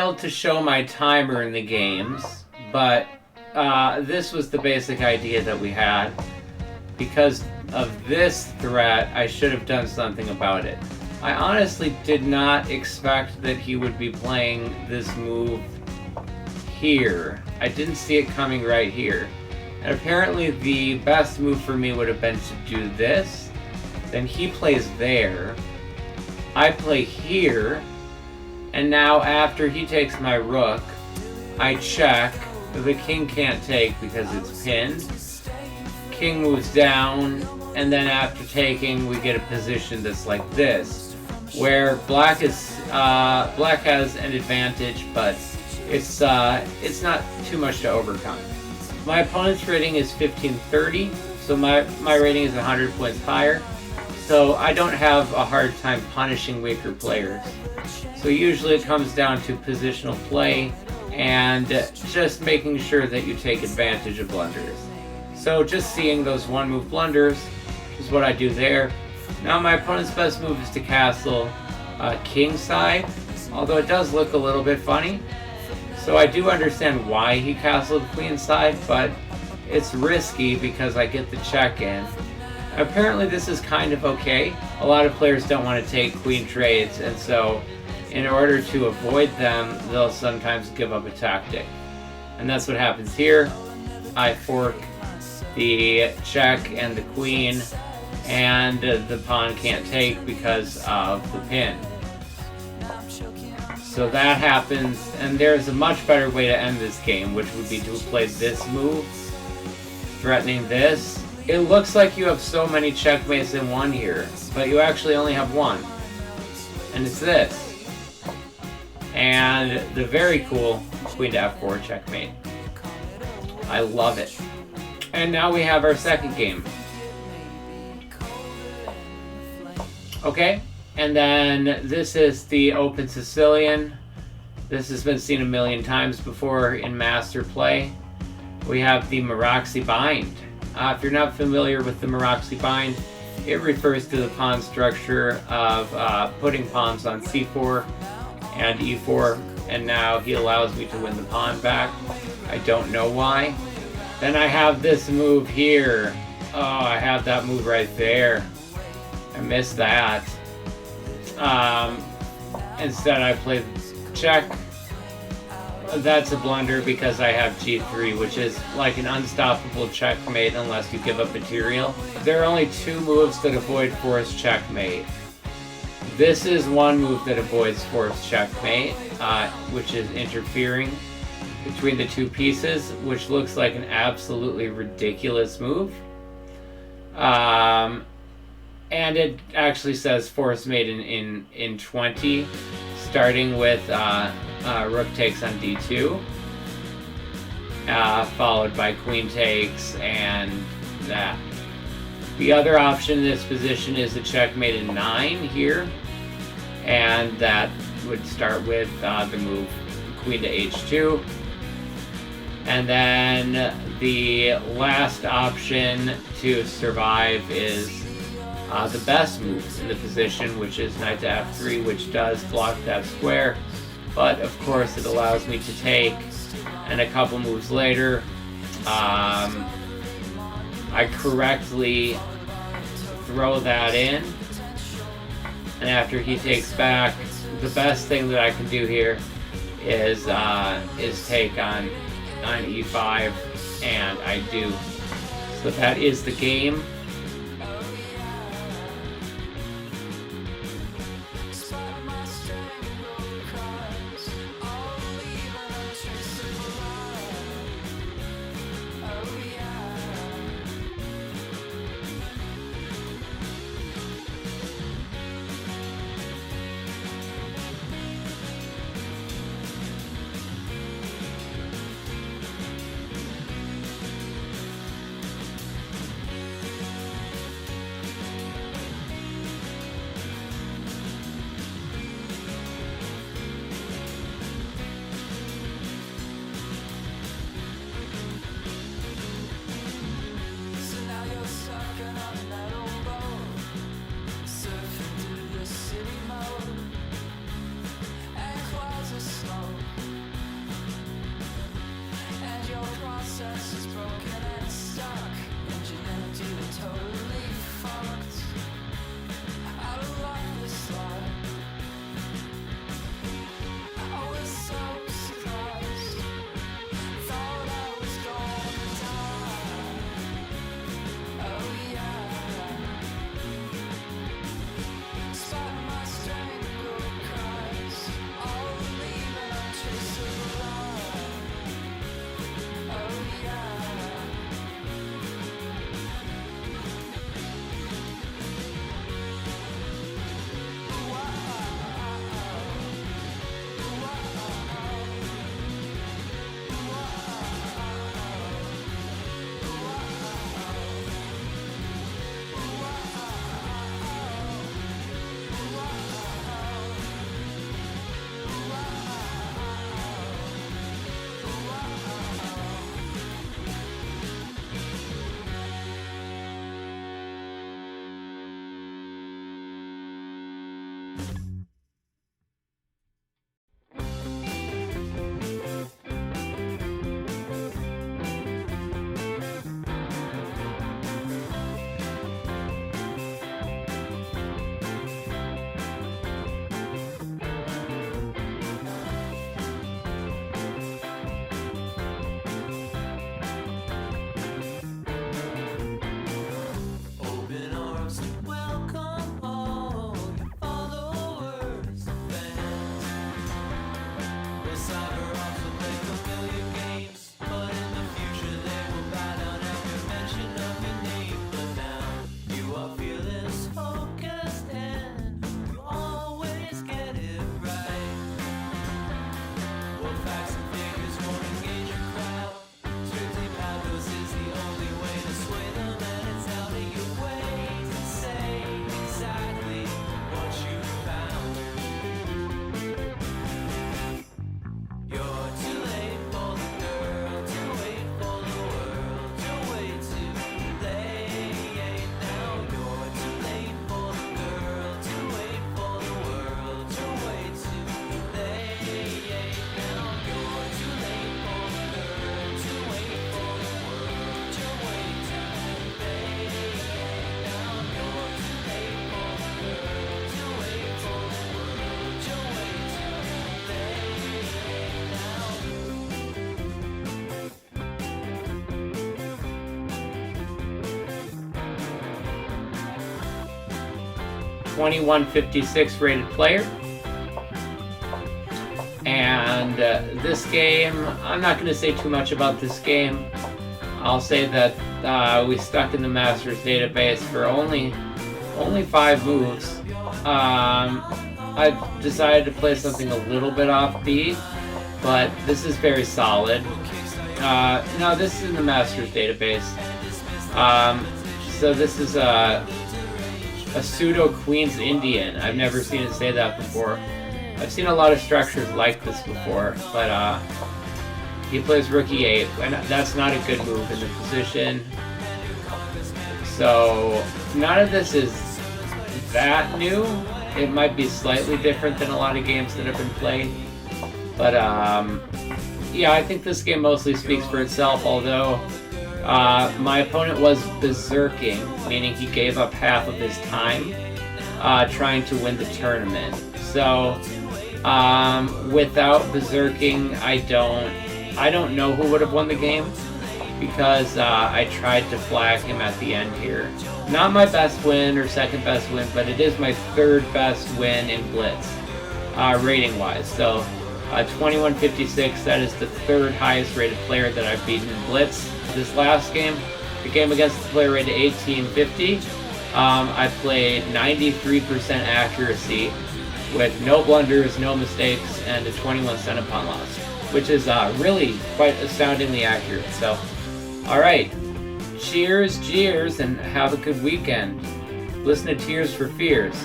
failed to show my timer in the games, but this was the basic idea that we had. Because of this threat, I should have done something about it. I honestly did not expect that he would be playing this move here. I didn't see it coming right here. And apparently the best move for me would have been to do this. Then he plays there. I play here. And now after he takes my rook, I check. The king can't take because it's pinned. King moves down, and then after taking, we get a position that's like this, where black has an advantage, but it's not too much to overcome. My opponent's rating is 1530, so my rating is 100 points higher. So I don't have a hard time punishing weaker players. So usually it comes down to positional play and just making sure that you take advantage of blunders. So just seeing those one-move blunders is what I do there. Now my opponent's best move is to castle king side, although it does look a little bit funny. So I do understand why he castled queen side, but it's risky because I get the check in. Apparently this is kind of okay. A lot of players don't want to take queen trades, and so in order to avoid them, they'll sometimes give up a tactic. And that's what happens here. I fork the check and the queen, and the pawn can't take because of the pin. So that happens, and there's a much better way to end this game, which would be to play this move, threatening this. It looks like you have so many checkmates in one here, but you actually only have one, and it's this. And the very cool queen to f4 checkmate. I love it. And now we have our second game. Okay, and then this is the Open Sicilian. This has been seen a million times before in Master Play. We have the Maraxi Bind. If you're not familiar with the Maraxi Bind, it refers to the pawn structure of putting pawns on c4 and e4, and now he allows me to win the pawn back. I don't know why. Then I have this move here. Oh, I have that move right there. I missed that. Instead I played check. That's a blunder because I have g3, which is like an unstoppable checkmate unless you give up material. There are only two moves that avoid forced checkmate. This is one move that avoids forced checkmate, which is interfering between the two pieces, which looks like an absolutely ridiculous move. And it actually says force mate in 20, starting with rook takes on d2, followed by queen takes and that. The other option in this position is the checkmate in 9 here, and that would start with the move queen to h2. And then the last option to survive is the best move in the position, which is knight to f3, which does block that square, but of course it allows me to take, and a couple moves later I correctly throw that in, and after he takes back, the best thing that I can do here is take on e5, and I do. So that is the game. 2156 rated player. And this game, I'm not going to say too much about this game. I'll say that we stuck in the Masters database for only 5 moves. I decided to play something a little bit offbeat, but this is very solid. No, this is in the Masters database. So this is a pseudo Queen's Indian. I've never seen it say that before. I've seen a lot of structures like this before, but he plays Rook E8, and that's not a good move in the position. So none of this is that new. It might be slightly different than a lot of games that have been played, but yeah, I think this game mostly speaks for itself, although my opponent was berserking, meaning he gave up half of his time trying to win the tournament. So without berserking, I don't know who would have won the game, because I tried to flag him at the end here. Not my best win or second best win, but it is my 3rd best win in Blitz, rating-wise. So 2156, that is the 3rd highest rated player that I've beaten in Blitz. This last game, the game against the player rated 1850, I played 93% accuracy with no blunders, no mistakes, and a 21 cent pawn loss, which is really quite astoundingly accurate. So, alright, cheers, jeers, and have a good weekend. Listen to Tears for Fears.